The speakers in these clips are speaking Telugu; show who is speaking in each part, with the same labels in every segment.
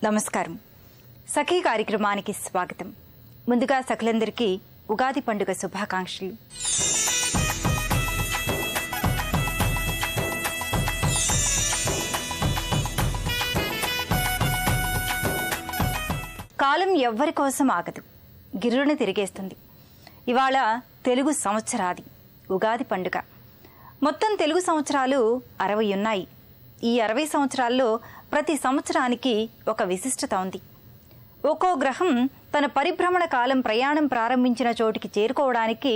Speaker 1: నమస్కారం. సఖీ కార్యక్రమానికి స్వాగతం. ముందుగా సఖలందరికీ ఉగాది పండుగ శుభాకాంక్షలు. కాలం ఎవ్వరి కోసం ఆగదు, గిర్రున తిరిగేస్తుంది. ఇవాళ తెలుగు సంవత్సరాది ఉగాది పండుగ. మొత్తం తెలుగు సంవత్సరాలు 60 ఉన్నాయి. ఈ 60 సంవత్సరాల్లో ప్రతి సంవత్సరానికి ఒక విశిష్టత ఉంది. ఒక్కో గ్రహం తన పరిభ్రమణ కాలం ప్రయాణం ప్రారంభించిన చోటికి చేరుకోవడానికి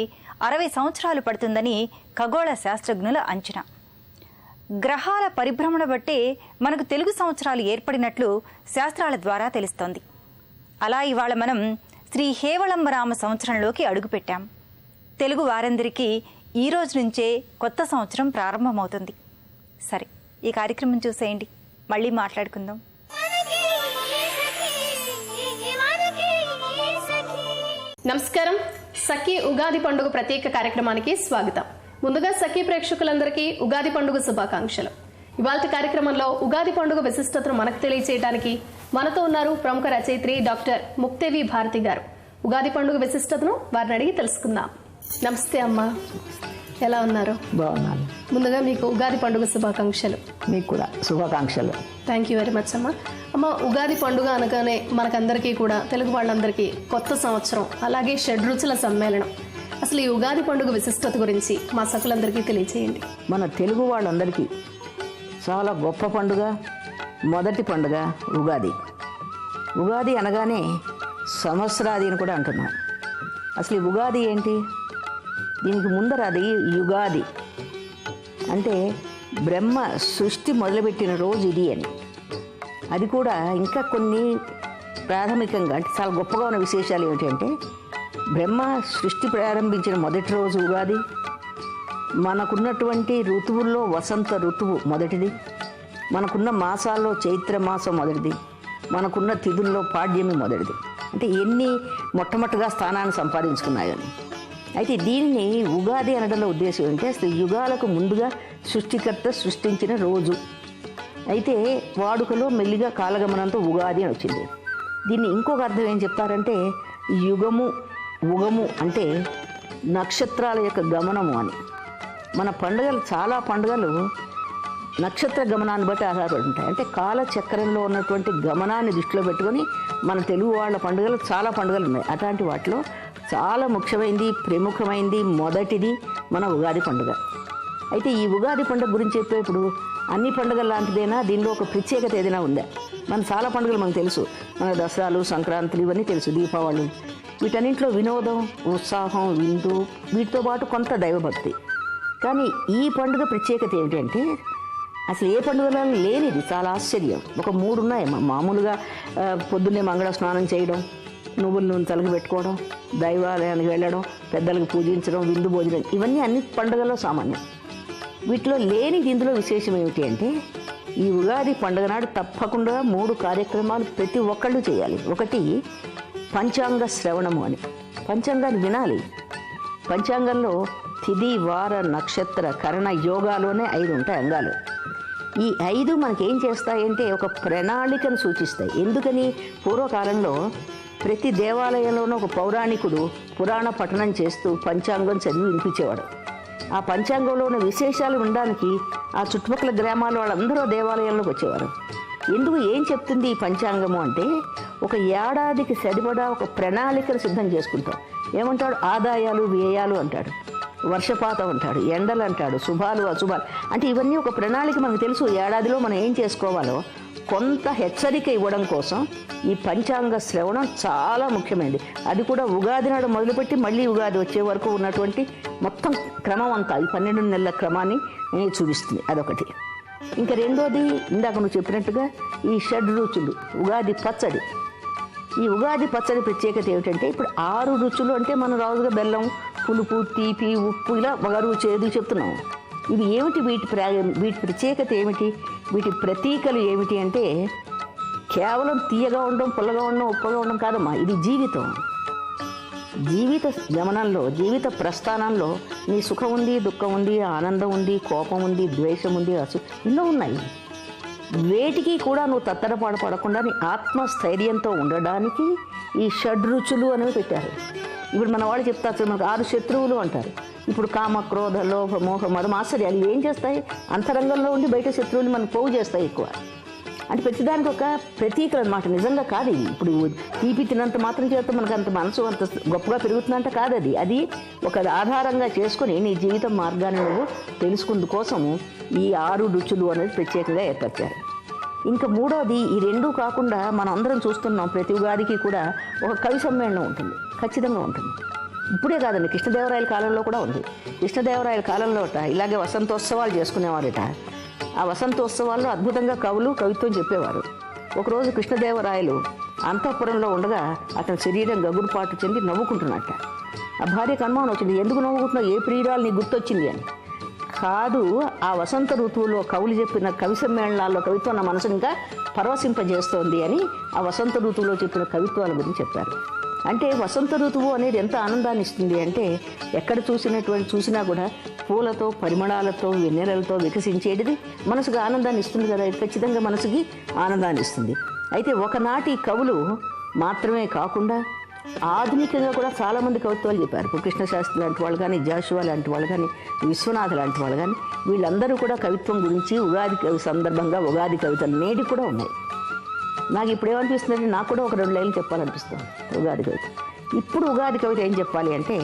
Speaker 1: 60 సంవత్సరాలు పడుతుందని ఖగోళ శాస్త్రజ్ఞుల అంచనా. గ్రహాల పరిభ్రమణ బట్టే మనకు తెలుగు సంవత్సరాలు ఏర్పడినట్లు శాస్త్రాల ద్వారా తెలుస్తోంది. అలా ఇవాళ మనం శ్రీ హేవళంబనామ సంవత్సరంలోకి అడుగుపెట్టాం. తెలుగు వారందరికీ ఈ రోజు నుంచే కొత్త సంవత్సరం ప్రారంభమవుతుంది. సరే, ఈ కార్యక్రమం చూసేయండి, మళ్ళీ మాట్లాడుకుందాం.
Speaker 2: నమస్కారం. సఖీ ఉగాది పండుగ ప్రత్యేక కార్యక్రమానికి స్వాగతం. ముందుగా సఖీ ప్రేక్షకులందరికీ ఉగాది పండుగ శుభాకాంక్షలు. ఇవాళ కార్యక్రమంలో ఉగాది పండుగ విశిష్టతను మనకు తెలియజేయడానికి మనతో ఉన్నారు ప్రముఖ రచయిత్రి డాక్టర్ ముక్తేవి భారతి గారు. ఉగాది పండుగ విశిష్టతను వారిని అడిగి తెలుసుకుందాం. నమస్తే అమ్మా, ఎలా ఉన్నారు?
Speaker 3: బాగున్నాను.
Speaker 2: ముందుగా మీకు ఉగాది పండుగ శుభాకాంక్షలు.
Speaker 3: మీకు కూడా శుభాకాంక్షలు.
Speaker 2: థ్యాంక్ యూ వెరీ మచ్ అమ్మ. అమ్మ, ఉగాది పండుగ అనగానే మనకందరికీ కూడా, తెలుగు వాళ్ళందరికీ కొత్త సంవత్సరం, అలాగే షడ్రుచుల సమ్మేళనం. అసలు ఈ ఉగాది పండుగ విశిష్టత గురించి మా సకులందరికీ తెలియజేయండి.
Speaker 3: మన తెలుగు వాళ్ళందరికీ చాలా గొప్ప పండుగ, మొదటి పండుగ ఉగాది. ఉగాది అనగానే సంవత్సరాది అని కూడా అంటున్నాం. అసలు ఈ ఉగాది ఏంటి? దీనికి ముందర అది యుగాది అంటే బ్రహ్మ సృష్టి మొదలుపెట్టిన రోజు ఇది అని. అది కూడా ఇంకా కొన్ని ప్రాథమికంగా అంటే చాలా గొప్పగా ఉన్న విశేషాలు ఏమిటంటే, బ్రహ్మ సృష్టి ప్రారంభించిన మొదటి రోజు ఉగాది. మనకున్నటువంటి ఋతువుల్లో వసంత ఋతువు మొదటిది. మనకున్న మాసాల్లో చైత్ర మాసం మొదటిది. మనకున్న తిథుల్లో పాడ్యమి మొదటిది. అంటే ఎన్ని మొట్టమొదటిగా స్థానాన్ని సంపాదించుకున్నాయని. అయితే దీనిని ఉగాది అనడంలో ఉద్దేశం ఏంటంటే, అసలు యుగాలకు ముందుగా సృష్టికర్త సృష్టించిన రోజు. అయితే వాడుకలో మెల్లిగా కాలగమనంతో ఉగాది అని వచ్చింది. దీన్ని ఇంకొక అర్థం ఏం చెప్తారంటే, యుగము ఉగము అంటే నక్షత్రాల యొక్క గమనము అని. మన పండుగలు, చాలా పండుగలు నక్షత్ర గమనాన్ని బట్టి ఆధారపడి ఉంటాయి. అంటే కాలచక్రంలో ఉన్నటువంటి గమనాన్ని దృష్టిలో పెట్టుకొని మన తెలుగు వాళ్ళ పండుగలు, చాలా పండుగలు ఉన్నాయి. అట్లాంటి వాటిలో చాలా ముఖ్యమైనది, ప్రముఖమైనది, మొదటిది మన ఉగాది పండుగ. అయితే ఈ ఉగాది పండుగ గురించి చెప్పేప్పుడు అన్ని పండుగల లాంటిదైనా దీనిలో ఒక ప్రత్యేకత ఏదైనా ఉందా? మన చాలా పండుగలు మనకు తెలుసు. మన దసరాలు, సంక్రాంతులు ఇవన్నీ తెలుసు, దీపావళి. వీటన్నింటిలో వినోదం, ఉత్సాహం, విందు, వీటితో పాటు కొంత దైవభక్తి. కానీ ఈ పండుగ ప్రత్యేకత ఏమిటంటే, అసలు ఏ పండుగలో లేనిది. చాలా ఆశ్చర్యం. ఒక 3 ఉన్నాయి. మామూలుగా పొద్దున్నే మంగళ స్నానం చేయడం, నువ్వుల నూనె తలకి పెట్టుకోవడం, దైవాలయానికి వెళ్ళడం, పెద్దలకు పూజించడం, విందు భోజనం, ఇవన్నీ అన్ని పండుగల్లో సామాన్యం. వీటిలో లేనిది ఇందులో విశేషం ఏమిటి అంటే, ఈ ఉగాది పండుగ నాడు తప్పకుండా 3 కార్యక్రమాలు ప్రతి ఒక్కళ్ళు చేయాలి. ఒకటి పంచాంగ శ్రవణము అని. పంచాంగాన్ని వినాలి. పంచాంగంలో తిథి, వార, నక్షత్ర, కరణ, యోగాలోనే 5 ఉంటాయి అంగాలు. ఈ 5 మనకేం చేస్తాయంటే ఒక ప్రణాళికను సూచిస్తాయి. ఎందుకని? పూర్వకాలంలో ప్రతి దేవాలయంలోనూ ఒక పౌరాణికుడు పురాణ పఠనం చేస్తూ పంచాంగం చదివి వినిపించేవాడు. ఆ పంచాంగంలో ఉన్న విశేషాలు వినడానికి ఆ చుట్టుపక్కల గ్రామాల వాళ్ళందరూ దేవాలయంలోకి వచ్చేవారు. ఎందుకు, ఏం చెప్తుంది ఈ పంచాంగము అంటే, ఒక ఏడాదికి సరిపడా ఒక ప్రణాళికను సిద్ధం చేసుకుంటాం. ఏమంటాడు? ఆదాయాలు, వ్యయాలు అంటాడు, వర్షపాతం అంటాడు, ఎండలు అంటాడు, శుభాలు, అశుభాలు. అంటే ఇవన్నీ ఒక ప్రణాళిక మనకు తెలుసు. ఏడాదిలో మనం ఏం చేసుకోవాలో కొంత హెచ్చరిక ఇవ్వడం కోసం ఈ పంచాంగ శ్రవణం చాలా ముఖ్యమైనది. అది కూడా ఉగాది నాడు మొదలుపెట్టి మళ్ళీ ఉగాది వచ్చే వరకు ఉన్నటువంటి మొత్తం క్రమం అంతా ఈ 12 నెలల క్రమాన్ని చూపిస్తుంది. అదొకటి. ఇంకా రెండోది, ఇందాక నువ్వు చెప్పినట్టుగా ఈ షడ్రుచులు, ఉగాది పచ్చడి. ఈ ఉగాది పచ్చడి ప్రత్యేకత ఏమిటంటే, ఇప్పుడు 6 రుచులు అంటే మనం రాజుగా బెల్లం, పులుపు, తీపి, ఉప్పు, ఇలా వగరు, చేదు చెప్తున్నాం. ఇవి ఏమిటి? వీటి ప్రత్యేకత ఏమిటి? వీటి ప్రతీకలు ఏమిటి అంటే, కేవలం తీయగా ఉండడం, పుల్లగా ఉండడం, ఉప్పగా ఉండడం కాదమ్మా. ఇది జీవితం. జీవిత గమనంలో, జీవిత ప్రస్థానంలో నీ సుఖం ఉంది, దుఃఖం ఉంది, ఆనందం ఉంది, కోపం ఉంది, ద్వేషం ఉంది, ఎన్నో ఉన్నాయి. వేటికి కూడా నువ్వు తత్తరపాటు పడకుండా నీ ఆత్మస్థైర్యంతో ఉండడానికి ఈ షడ్రుచులు అనేవి పెట్టారు. ఇప్పుడు మన వాళ్ళు చెప్తారు, మనకు 6 శత్రువులు అంటారు. ఇప్పుడు కామ, క్రోధ, లోభ, మోహ, మదం, ఆశ్చర్యాలు ఏం చేస్తాయి? అంతరంగంలో ఉండి బయట శత్రువులు మనం పోగు చేస్తాయి ఎక్కువ. అంటే ప్రతిదానికి ఒక ప్రతీకలు అనమాట. నిజంగా కాదు ఇది. ఇప్పుడు తీపి తినంత మాత్రం చేత మనకు అంత మనసు అంత గొప్పగా పెరుగుతుందంటే కాదు. అది ఒక ఆధారంగా చేసుకుని నీ జీవిత మార్గాన్ని నువ్వు తెలుసుకుందు కోసము ఈ 6 రుచులు అనేది ప్రత్యేకంగా ఏర్పరిచారు. ఇంకా మూడోది, ఈ 2 కాకుండా మనం అందరం చూస్తున్నాం, ప్రతి ఉగాదికి కూడా ఒక కవి సమ్మేళనం ఉంటుంది, ఖచ్చితంగా ఉంటుంది. ఇప్పుడే కాదండి, కృష్ణదేవరాయల కాలంలో కూడా ఉంది. కృష్ణదేవరాయల కాలంలో ఇలాగే వసంతోత్సవాలు చేసుకునేవారట. ఆ వసంతోత్సవాల్లో అద్భుతంగా కవులు కవిత్వం చెప్పేవారు. ఒకరోజు కృష్ణదేవరాయలు అంతఃపురంలో ఉండగా అతని శరీరం గగురుపాటు చెంది నవ్వుకుంటున్నట్ట. ఆ భార్యకు అనుమానం వచ్చింది, ఎందుకు నవ్వుకుంటున్నావు, ఏ ప్రియురాలు నీకు గుర్తొచ్చింది అని. కాదు, ఆ వసంత ఋతువులో కవులు చెప్పిన కవి సమ్మేళనాల్లో కవిత్వం నా మనసు ఇంకా పరవశింపజేస్తోంది అని ఆ వసంత ఋతువులో చెప్పిన కవిత్వాల గురించి చెప్పారు. అంటే వసంత ఋతువు అనేది ఎంత ఆనందాన్ని ఇస్తుంది అంటే, ఎక్కడ చూసినా కూడా పూలతో, పరిమళాలతో, వెన్నెలలతో వికసించేటిది మనసుకు ఆనందాన్ని ఇస్తుంది కదా. ఇది ఖచ్చితంగా మనసుకి ఆనందాన్ని ఇస్తుంది. అయితే ఒకనాటి కవులు మాత్రమే కాకుండా ఆధునికంగా కూడా చాలామంది కవిత్వాలు చెప్పారు. ఇప్పుడు కృష్ణశాస్త్రి లాంటి వాళ్ళు కానీ, జాషువా లాంటి వాళ్ళు కానీ, విశ్వనాథ్ లాంటి వాళ్ళు కానీ, వీళ్ళందరూ కూడా కవిత్వం గురించి ఉగాది కవి సందర్భంగా ఉగాది కవితలు నేటికి కూడా ఉన్నాయి. నాకు ఇప్పుడు ఏమనిపిస్తుందంటే, నాకు కూడా ఒక 2 లైన్లు చెప్పాలనిపిస్తుంది ఉగాది కవిత. ఇప్పుడు ఉగాది కవిత ఏం చెప్పాలి అంటే,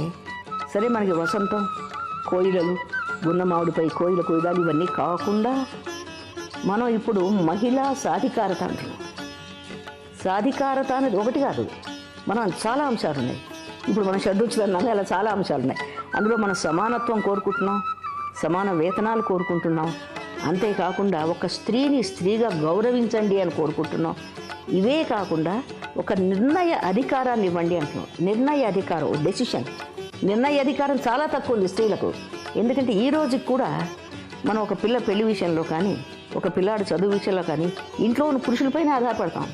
Speaker 3: సరే మనకి వసంతం, కోయిలలు, గున్నమావుడిపై కోయిల కోయిలాలు ఇవన్నీ కాకుండా మనం ఇప్పుడు మహిళా సాధికారత అంటున్నాం. సాధికారత అనేది ఒకటి కాదు, మనం చాలా అంశాలు ఉన్నాయి. ఇప్పుడు మనం షడ్రుచులు అన్నాము, అలా చాలా అంశాలు ఉన్నాయి. అందులో మనం సమానత్వం కోరుకుంటున్నాం, సమాన వేతనాలు కోరుకుంటున్నాం. అంతేకాకుండా ఒక స్త్రీని స్త్రీగా గౌరవించండి అని కోరుకుంటున్నాం. ఇవే కాకుండా ఒక నిర్ణయ అధికారాన్ని ఇవ్వండి అంటున్నాం. నిర్ణయ అధికారం, డెసిషన్, నిర్ణయ అధికారం చాలా తక్కువ ఉంది స్త్రీలకు. ఎందుకంటే ఈ రోజుకి కూడా మనం ఒక పిల్ల పెళ్లి విషయంలో కానీ, ఒక పిల్లాడు చదువు విషయంలో కానీ ఇంట్లో ఉన్న పురుషులపైన ఆధారపడతాం.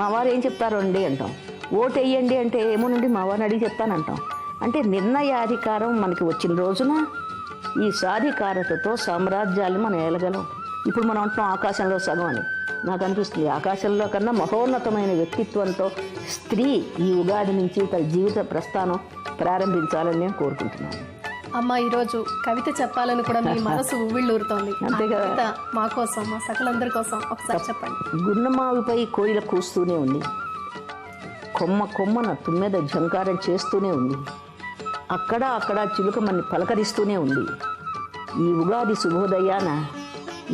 Speaker 3: మా వారు ఏం చెప్తారో అండి అంటాం. ఓటు వేయండి అంటే ఏమోనండి మా వారిని అడిగి చెప్తానంటాం. అంటే నిర్ణయాధికారం మనకి వచ్చిన రోజున ఈ సాధికారతతో సామ్రాజ్యాలను మనం ఏలగలం. ఇప్పుడు మనం అంటున్నాం ఆకాశంలో సగం అని. నాకు అనిపిస్తుంది ఆకాశంలో కన్నా మహోన్నతమైన వ్యక్తిత్వంతో స్త్రీ ఈ ఉగాది నుంచి తన జీవిత ప్రస్థానం ప్రారంభించాలని నేను కోరుకుంటున్నాను.
Speaker 2: అమ్మ, ఈరోజు కవిత చెప్పాలని కూడా మీ మనసు ఉవ్విళ్ళూరుతోంది. అంతే కదా, మా కోసం, మా సకలందరి కోసం ఒకసారి చెప్పండి.
Speaker 3: గున్నమావిపై కోయిల కూస్తూనే ఉంది, కొమ్మ కొమ్మన తుమ్మెద ఝంకారం చేస్తూనే ఉంది, అక్కడ చిలుక మన్ని పలకరిస్తూనే ఉంది. ఈ ఉగాది శుభోదయాన,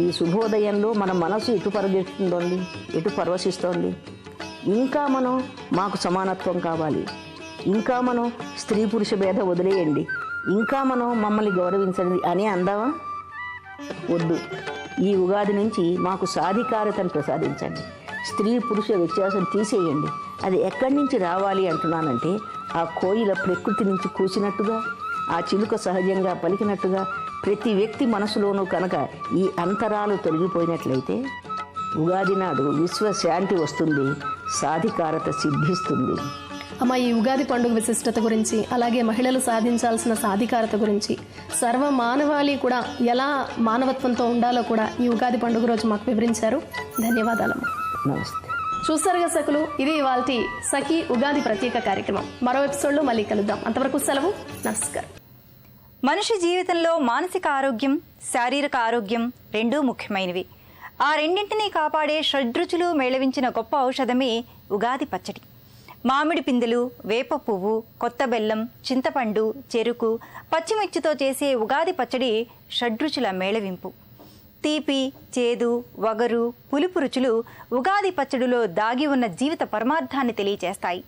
Speaker 3: ఈ శుభోదయంలో మన మనసు ఎటు పరిగెత్తుందోండి, ఎటు పరవశిస్తోంది. ఇంకా మనం మాకు సమానత్వం కావాలి, ఇంకా మనం స్త్రీ పురుష భేద వదిలేయండి, ఇంకా మనం మమ్మల్ని గౌరవించండి అని అందామా? వద్దు. ఈ ఉగాది నుంచి మాకు సాధికారతను ప్రసాదించండి, స్త్రీ పురుష వ్యత్యాసం తీసేయండి. అది ఎక్కడి నుంచి రావాలి అంటున్నానంటే, ఆ కోయిల ప్రకృతి నుంచి కూసినట్టుగా, ఆ చిలుక సహజంగా పలికినట్టుగా ప్రతి వ్యక్తి మనసులోనూ కనుక ఈ అంతరాలు తొలగిపోయినట్లయితే ఉగాది నాడు విశ్వశాంతి వస్తుంది, సాధికారత సిద్ధిస్తుంది.
Speaker 2: అమ్మ, ఈ ఉగాది పండుగ విశిష్టత గురించి, అలాగే మహిళలు సాధించాల్సిన సాధికారత గురించి, సర్వ మానవాళి కూడా ఎలా మానవత్వంతో ఉండాలో కూడా ఈ ఉగాది పండుగ రోజు మాకు వివరించారు. ధన్యవాదాలమ్మ.
Speaker 3: నమస్తే.
Speaker 2: చూసారుగా సకులు, ఇది ఇవాల్టి సఖీ ఉగాది ప్రత్యేక కార్యక్రమం. మరో ఎపిసోడ్లో మళ్ళీ కలుద్దాం. అంతవరకు సెలవు, నమస్కారం.
Speaker 1: మనిషి జీవితంలో మానసిక ఆరోగ్యం, శారీరక ఆరోగ్యం రెండూ ముఖ్యమైనవి. ఆ రెండింటినీ కాపాడే షడ్రుచులు మేళవించిన గొప్ప ఔషధమే ఉగాది పచ్చడి. మామిడి పిందెలు, వేప పువ్వు, కొత్త బెల్లం, చింతపండు, చెరుకు, పచ్చిమిర్చితో చేసే ఉగాది పచ్చడి షడ్రుచుల మేళవింపు. తీపి, చేదు, వగరు, పులుపు రుచులు ఉగాది పచ్చడిలో దాగి ఉన్న జీవిత పరమార్థాన్ని తెలియచేస్తాయి.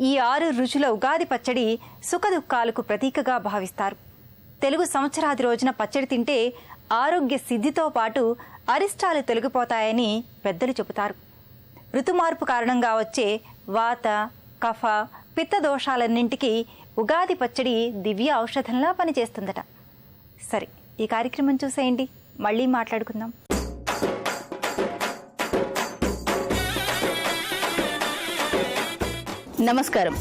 Speaker 1: ఈ 6 రుచుల ఉగాది పచ్చడి సుఖదుఖాలకు ప్రతీకగా భావిస్తారు. తెలుగు సంవత్సరాది రోజున పచ్చడి తింటే ఆరోగ్య సిద్ధితో పాటు అరిష్టాలు తొలగిపోతాయని పెద్దలు చెబుతారు. ఋతుమార్పు కారణంగా వచ్చే వాత, కఫ, పిత్త దోషాలన్నింటికీ ఉగాది పచ్చడి దివ్య ఔషధంలా పనిచేస్తుందట. సరే, ఈ కార్యక్రమం చూసేయండి, మళ్ళీ మాట్లాడుకుందాం.
Speaker 4: నమస్కారం.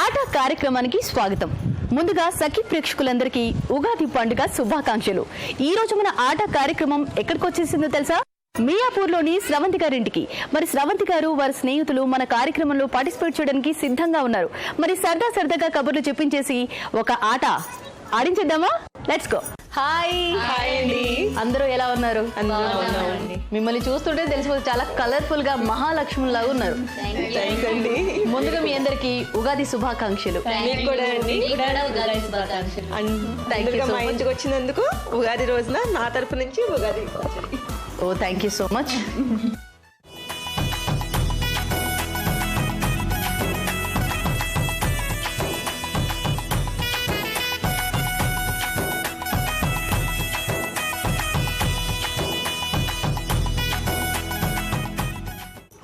Speaker 4: ఆట కార్యక్రమానికి స్వాగతం. ముందుగా సఖీ ప్రేక్షకులందరికీ ఉగాది పండుగ శుభాకాంక్షలు. ఈ రోజు మన ఆట కార్యక్రమం ఎక్కడికి వచ్చేసిందో తెలుసా? మియాపూర్లోని స్రవంతి గారింటికి. మరి స్రవంతి గారు వారి స్నేహితులు మన కార్యక్రమంలో పార్టిసిపేట్ చేయడానికి సిద్ధంగా ఉన్నారు. మరి సరదాగా కబుర్లు చెప్పించేసి ఒక ఆట ఆడించేద్దామా? Let's go. హాయ్
Speaker 5: అండి.
Speaker 4: అందరూ ఎలా ఉన్నారు? మిమ్మల్ని చూస్తుంటే తెలిసిపోతుంది, చాలా కలర్ఫుల్ గా మహాలక్ష్మి లాగా ఉన్నారు.
Speaker 5: థ్యాంక్స్ అండి.
Speaker 4: ముందుగా మీ అందరికి ఉగాది శుభాకాంక్షలు.
Speaker 5: మీకు కూడా అండి.
Speaker 4: Thank you so
Speaker 5: మా
Speaker 4: much.
Speaker 5: ఇంటికి వచ్చినందుకు ఉగాది రోజున నా తరపు నుంచి ఉగాది పచ్చడి.
Speaker 4: Oh thank you so much.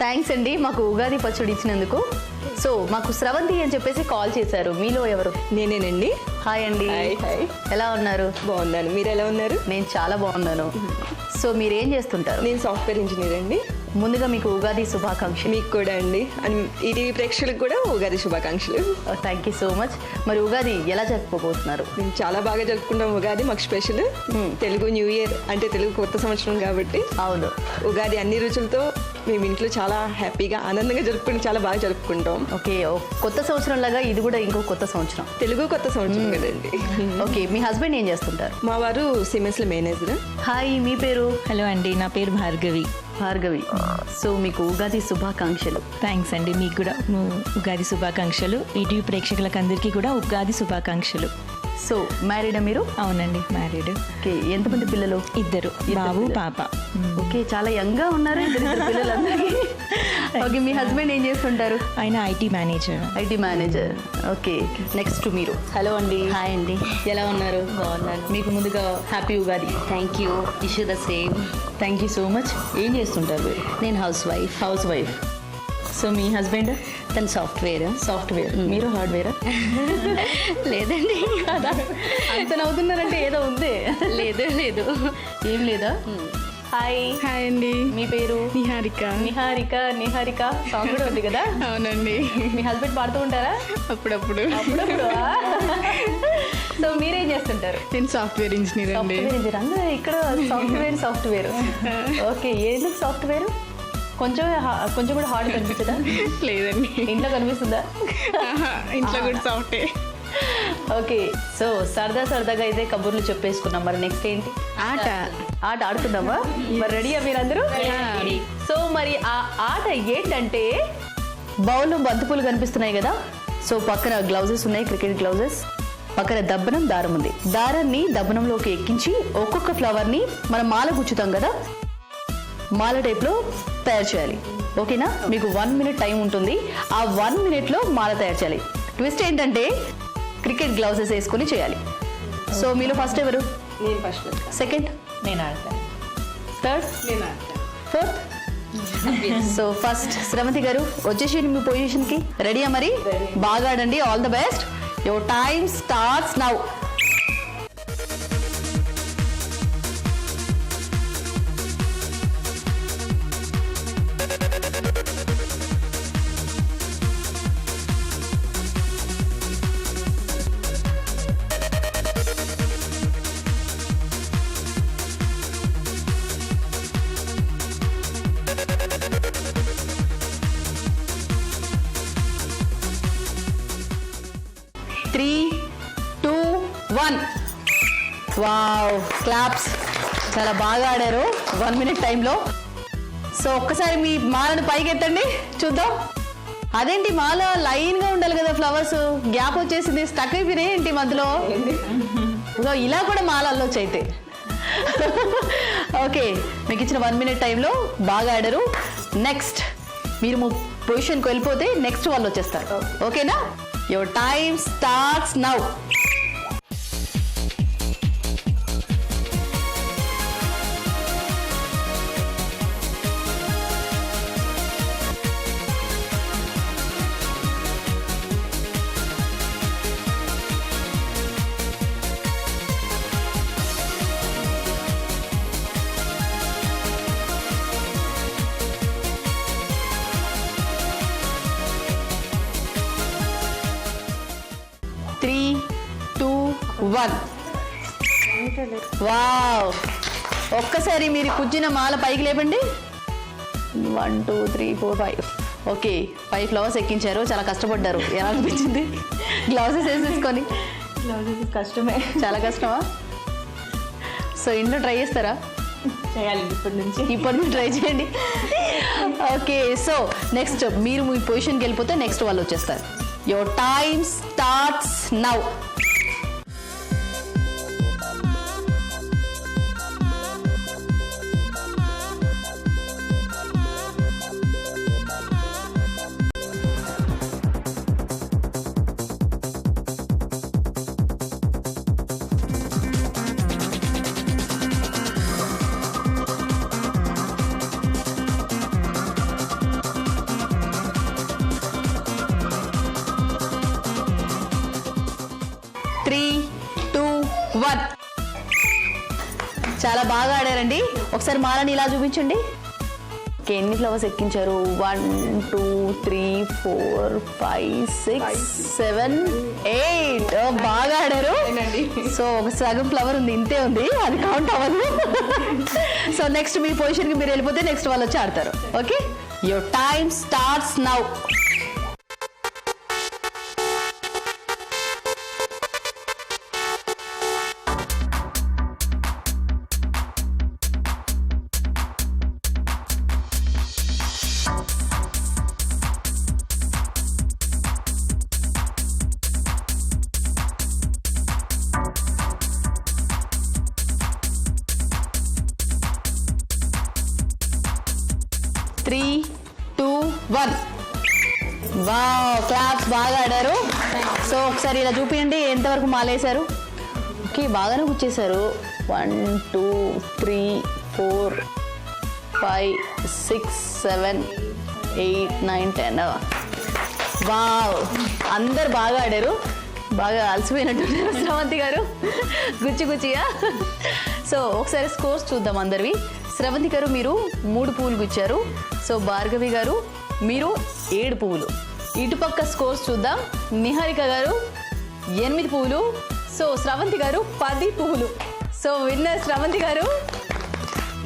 Speaker 4: Thanks అండి మాకు ఉగాది పచ్చడి ఇచ్చినందుకు. సో మాకు స్రవంతి అని చెప్పేసి కాల్ చేశారు. మీలో ఎవరు?
Speaker 5: నేనేనండి.
Speaker 4: హాయ్ అండి.
Speaker 5: హాయ్.
Speaker 4: ఎలా ఉన్నారు?
Speaker 5: బాగున్నాను. మీరు ఎలా ఉన్నారు?
Speaker 4: నేను చాలా బాగున్నాను. సో మీరేం చేస్తుంటారు?
Speaker 5: నేను సాఫ్ట్వేర్ ఇంజనీర్ అండి.
Speaker 4: ముందుగా మీకు ఉగాది శుభాకాంక్షలు.
Speaker 5: మీకు కూడా అండి. అండ్ ఈటీవీ ప్రేక్షకులకు కూడా ఉగాది శుభాకాంక్షలు.
Speaker 4: Thank you so much. మరి ఉగాది ఎలా జరుపుకోబోతున్నారు?
Speaker 5: మేము చాలా బాగా జరుపుకుంటాం ఉగాది. మాకు స్పెషల్ తెలుగు న్యూ ఇయర్ అంటే తెలుగు కొత్త సంవత్సరం కాబట్టి
Speaker 4: అవును,
Speaker 5: ఉగాది అన్ని రుచులతో మేము ఇంట్లో చాలా హ్యాపీగా ఆనందంగా జరుపుకుంటాం. చాలా బాగా జరుపుకుంటాం.
Speaker 4: ఓకే, కొత్త సంవత్సరం లాగా ఇది కూడా ఇంకో కొత్త సంవత్సరం.
Speaker 5: తెలుగు కొత్త సంవత్సరం కదండి.
Speaker 4: ఓకే, మీ హస్బెండ్ ఏం చేస్తుంటారు?
Speaker 5: మా వారు సిమెంట్స్ లో మేనేజర్.
Speaker 4: హాయ్, మీ పేరు?
Speaker 6: హలో అండి, నా పేరు భార్గవి.
Speaker 4: భార్గవి. సో మీకు ఉగాది శుభాకాంక్షలు.
Speaker 6: థ్యాంక్స్ అండి. మీకు కూడా ఉగాది శుభాకాంక్షలు. ఈటీవీ ప్రేక్షకులకు అందరికీ కూడా ఉగాది శుభాకాంక్షలు.
Speaker 4: సో మ్యారీడా మీరు?
Speaker 6: అవునండి, మ్యారీడ్.
Speaker 4: ఓకే, ఎంతమంది పిల్లలు?
Speaker 6: ఇద్దరు, బాబు పాప.
Speaker 4: ఓకే, చాలా యంగ్ గా ఉన్నారు ఇద్దరు పిల్లలందరికీ. ఓకే, మీ హస్బెండ్ ఏం చేస్తుంటారు?
Speaker 6: ఆయన IT manager.
Speaker 4: IT manager. Okay, next మీరు. హలో అండి.
Speaker 7: హాయ్ అండి.
Speaker 4: ఎలా ఉన్నారు?
Speaker 7: బాగున్నాను.
Speaker 4: మీకు ముందుగా happy Ugadi.
Speaker 7: Thank you. Wish you the same.
Speaker 4: Thank you so much. ఏం చేస్తుంటారు మీరు?
Speaker 7: నేను house wife.
Speaker 4: House wife. So మీ హస్బెండ్?
Speaker 7: తను సాఫ్ట్వేర్.
Speaker 4: సాఫ్ట్వేర్. మీరు హార్డ్వేరా?
Speaker 7: లేదండి.
Speaker 4: అంత నవ్వుతున్నారంటే ఏదో ఉంది.
Speaker 7: లేదు.
Speaker 4: ఏం లేదా? హాయ్.
Speaker 8: హాయ్ అండి.
Speaker 4: మీ పేరు?
Speaker 8: నిహారిక.
Speaker 4: నిహారిక సాంగ్ కూడా ఉంది కదా?
Speaker 8: అవునండి.
Speaker 4: మీ హస్బెండ్ పాడుతూ ఉంటారా?
Speaker 8: అప్పుడప్పుడు.
Speaker 4: అప్పుడప్పుడు. సో మీరేం చేస్తుంటారు?
Speaker 8: నేను సాఫ్ట్వేర్ ఇంజనీర్ అండి.
Speaker 4: Software engineer. అందరూ ఇక్కడ సాఫ్ట్వేర్. ఓకే, ఎందుకు సాఫ్ట్వేర్? కొంచెం కూడా హార్డ్ కనిపించదా?
Speaker 8: లేదండి.
Speaker 4: ఇంట్లో కనిపిస్తుందా?
Speaker 8: ఇంట్లో కూడా సాఫ్ట్వేర్.
Speaker 4: ఓకే, సో సరదాగా అయితే కబుర్లు చెప్పేసుకున్నాం. మరి నెక్స్ట్ ఏంటి?
Speaker 8: ఆట
Speaker 4: ఆడుకుందామా? మరి రెడీయా మీరందరూ? సో మరి ఆ ఆట ఏంటంటే, బౌల్లో బంతిపూలు కనిపిస్తున్నాయి కదా. సో పక్కన గ్లౌజెస్ ఉన్నాయి, క్రికెట్ గ్లౌజెస్. పక్కన దబ్బనం, దారం ఉంది. దారాన్ని దబ్బనంలోకి ఎక్కించి ఒక్కొక్క ఫ్లవర్ని మనం మాల గుచ్చుతాం కదా, మాల టైప్లో తయారు చేయాలి. ఓకేనా? మీకు 1 minute టైం ఉంటుంది. ఆ 1 minute మాల తయారు చేయాలి. ట్విస్ట్ ఏంటంటే క్రికెట్ గ్లౌజెస్ వేసుకొని చేయాలి. సో మీలో ఫస్ట్ ఎవరు?
Speaker 5: నేను ఫస్ట్.
Speaker 4: సెకండ్?
Speaker 6: నేను ఆడతాను.
Speaker 4: Third? Fourth? So first Sravanthi గారు వచ్చేసి మీ పొజిషన్కి. రెడీయా? మరి బాగా ఆడండి. All the best. Your time starts now. Three, 2, 1. Wow, claps. చాలా బాగా ఆడారు 1 minute టైంలో. సో ఒక్కసారి మీ మాలను పైకి ఎత్తండి చూద్దాం. అదేంటి, మాల లైన్గా ఉండాలి కదా, ఫ్లవర్స్ గ్యాప్ వచ్చేసింది, స్టక్ అయిపోయినాయి ఏంటి మధ్యలో? ఇలా కూడా మాల అల్లొచ్చు అయితే. ఓకే, మీకు ఇచ్చిన 1 minute టైంలో బాగా ఆడారు. నెక్స్ట్ మీరు పొజిషన్కి వెళ్ళిపోతే నెక్స్ట్ వాళ్ళు వచ్చేస్తారు. ఓకేనా? Your time starts now. Three, 2, 1. Wow, ఒక్కసారి మీరు కూర్చున్న మాల పైకి లేపండి. 1 2 3 4 5. ఓకే, 5 ఫ్లవర్స్ ఎక్కించారు. చాలా కష్టపడ్డారు. ఎలా అనిపించింది గ్లౌజెస్ వేసేసుకొని?
Speaker 6: కష్టమే,
Speaker 4: చాలా కష్టమా? సో ఇంట్లో ట్రై చేస్తారా?
Speaker 6: చేయాలి ఇప్పటి నుంచి
Speaker 4: ట్రై చేయండి. ఓకే, సో నెక్స్ట్ మీరు మీ పొజిషన్కి వెళ్ళిపోతే నెక్స్ట్ వాళ్ళు వచ్చేస్తారు. Your time starts now. చాలా బాగా ఆడారండి. ఒకసారి మాలని ఇలా చూపించండి. ఎన్ని ఫ్లవర్స్ ఎక్కించారు? 1 2 3 4 5 6 7 8. బాగా ఆడారు. సో ఒక సగం ఫ్లవర్ ఉంది, ఇంతే ఉంది, అది కౌంట్ అవ్వదు. సో నెక్స్ట్ మీ పొజిషన్కి మీరు వెళ్ళిపోతే నెక్స్ట్ వాళ్ళు వచ్చి ఆడతారు. Okay, your time starts now. Three two one. Wow, claps, బాగా ఆడారు. సో ఒకసారి ఇలా చూపించండి ఎంతవరకు మాలేశారు. ఓకే, బాగానే కూర్చేశారు. 1 2 3 4 5 6 7 8 9 10. వావ్, అందరు బాగా ఆడారు. బాగా అలసిపోయినట్టున్నారు శ్రవంతి గారు, గుచ్చిగా. సో ఒకసారి స్కోర్స్ చూద్దాం అందరివి. శ్రవంతి గారు మీరు 3 పువ్వులు గుచ్చారు. సో భార్గవి గారు మీరు 7 పువ్వులు. ఇటుపక్క స్కోర్స్ చూద్దాం. నిహారిక గారు 8 పువ్వులు. సో శ్రవంతి గారు 10 పువ్వులు. సో విన్నర్ శ్రవంతి గారు.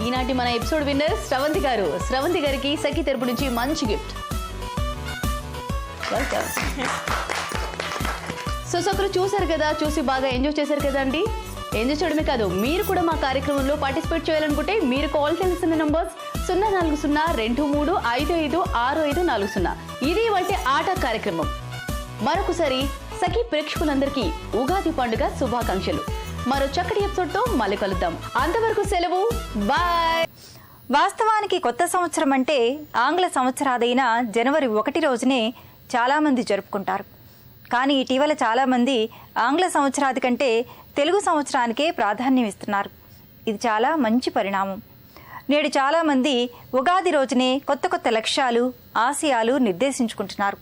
Speaker 4: ఈనాటి మన ఎపిసోడ్ విన్నర్ శ్రవంతి గారు. శ్రవంతి గారికి సఖి తరపు నుంచి మంచి గిఫ్ట్. వెల్కమ్. సో ఒకరు చూసారు కదా, చూసి బాగా ఎంజాయ్ చేశారు కదా అండి. ఎంజాయ్ చేయడమే కాదు, మీరు కూడా మా కార్యక్రమంలో పార్టిసిపేట్ చేయాలనుకుంటే మీరు కాల్ చేయాల్సిన నంబర్స్ 040-2355640. ఇది వంటి ఆట కార్యక్రమం. మరొకసారి సఖి ప్రేక్షకులందరికీ ఉగాది పండుగ శుభాకాంక్షలు. మరో చక్కటి ఎపిసోడ్తో మళ్ళీ కలుద్దాం. అంతవరకు సెలవు, బాయ్.
Speaker 1: వాస్తవానికి కొత్త సంవత్సరం అంటే ఆంగ్ల సంవత్సరాదైన జనవరి 1 రోజునే చాలామంది జరుపుకుంటారు. కానీ ఇటీవల చాలామంది ఆంగ్ల సంవత్సరాది కంటే తెలుగు సంవత్సరానికే ప్రాధాన్యం ఇస్తున్నారు. ఇది చాలా మంచి పరిణామం. నేడు చాలామంది ఉగాది రోజునే కొత్త లక్ష్యాలు, ఆశయాలు నిర్దేశించుకుంటున్నారు.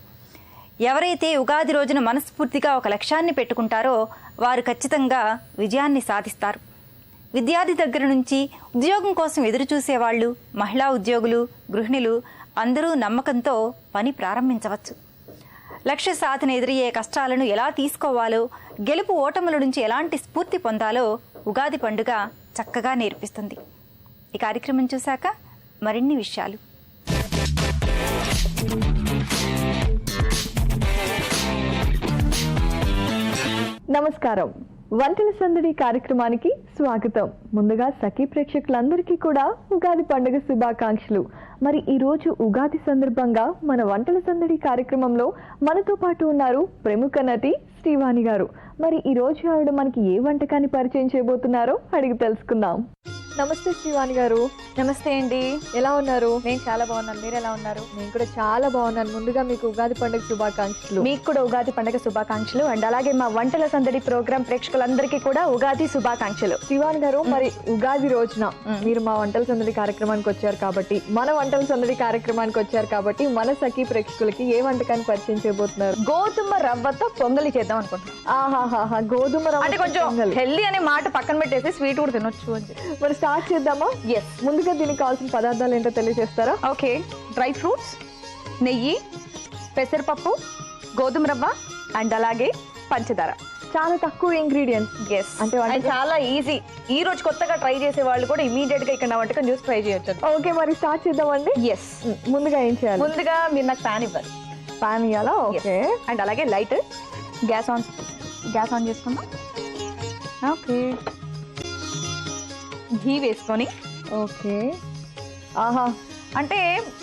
Speaker 1: ఎవరైతే ఉగాది రోజున మనస్ఫూర్తిగా ఒక లక్ష్యాన్ని పెట్టుకుంటారో వారు ఖచ్చితంగా విజయాన్ని సాధిస్తారు. విద్యార్థి దగ్గర నుంచి ఉద్యోగం కోసం ఎదురు చూసేవాళ్ళు, మహిళా ఉద్యోగులు, గృహిణులు అందరూ నమ్మకంతో పని ప్రారంభించవచ్చు. లక్ష్య సాధన ఎదురయ్యే కష్టాలను ఎలా తీసుకోవాలో, గెలుపు ఓటముల నుంచి ఎలాంటి స్ఫూర్తి పొందాలో ఉగాది పండుగ చక్కగా నేర్పిస్తుంది. ఈ కార్యక్రమం చూశాక మరిన్ని విషయాలు.
Speaker 9: నమస్కారం, వంటల సందడి కార్యక్రమానికి స్వాగతం. ముందుగా సఖీ ప్రేక్షకులందరికీ కూడా ఉగాది పండుగ శుభాకాంక్షలు. మరి ఈరోజు ఉగాది సందర్భంగా మన వంటల సందడి కార్యక్రమంలో మనతో పాటు ఉన్నారు ప్రముఖ నటి శ్రీవాణి గారు. మరి ఈరోజు ఆవిడ మనకి ఏ వంటకాన్ని పరిచయం చేయబోతున్నారో అడిగి తెలుసుకుందాం. నమస్తే శ్రీవాణి గారు.
Speaker 10: నమస్తే అండి,
Speaker 9: ఎలా ఉన్నారు?
Speaker 10: నేను చాలా బాగున్నాను, మీరు ఎలా ఉన్నారు?
Speaker 9: నేను కూడా చాలా బాగున్నాను. ముందుగా మీకు ఉగాది పండుగ శుభాకాంక్షలు.
Speaker 10: మీకు కూడా ఉగాది పండుగ శుభాకాంక్షలు. అండ్ అలాగే మా వంటల సందడి ప్రోగ్రామ్ ప్రేక్షకులందరికీ కూడా ఉగాది శుభాకాంక్షలు.
Speaker 9: శ్రీవాణి గారు, మరి ఉగాది రోజున మీరు మా వంటల సందడి కార్యక్రమానికి వచ్చారు కాబట్టి, మన వంటల సందడి కార్యక్రమానికి వచ్చారు కాబట్టి మన సఖీ ప్రేక్షకులకి ఏ వంటకాన్ని పరిచయం చేయబోతున్నారు?
Speaker 10: గోధుమ రవ్వతో పొంగలి చేద్దాం అనుకుంటున్నాను.
Speaker 9: ఆహాహా, గోధుమ రవ్వ
Speaker 10: అంటే కొంచెం హెల్దీ అనే మాట పక్కన పెట్టేసి స్వీట్ కూడా తినొచ్చు అని.
Speaker 9: మరి స్టార్ట్ చేద్దామా?
Speaker 10: ఎస్.
Speaker 9: ముందుగా దీనికి కావాల్సిన పదార్థాలు ఏంటో తెలియజేస్తారా?
Speaker 10: ఓకే, డ్రై ఫ్రూట్స్, నెయ్యి, పెసరపప్పు, గోధుమ రవ్వ అండ్ అలాగే పంచదార.
Speaker 9: చాలా తక్కువ ఇంగ్రీడియంట్స్. అంటే
Speaker 10: అండ్ చాలా ఈజీ. ఈ రోజు కొత్తగా ట్రై చేసే వాళ్ళు కూడా ఇమీడియట్ గా ఇక్కడ నా వంటకం చూసి ట్రై చేయొచ్చు.
Speaker 9: ఓకే, మరి స్టార్ట్ చేద్దామండి.
Speaker 10: ఎస్.
Speaker 9: ముందుగా ఏం చేయాలి?
Speaker 10: ముందుగా మీరు నాకు ప్యాన్ ఇవ్వాలి.
Speaker 9: పాన్ ఇవ్వాలా? ఓకే.
Speaker 10: అండ్ అలాగే లైట్ గ్యాస్ ఆన్ చేసుకుందాం. ఓకే, ఘీ వేసుకొని.
Speaker 9: ఓకే. ఆహా,
Speaker 10: అంటే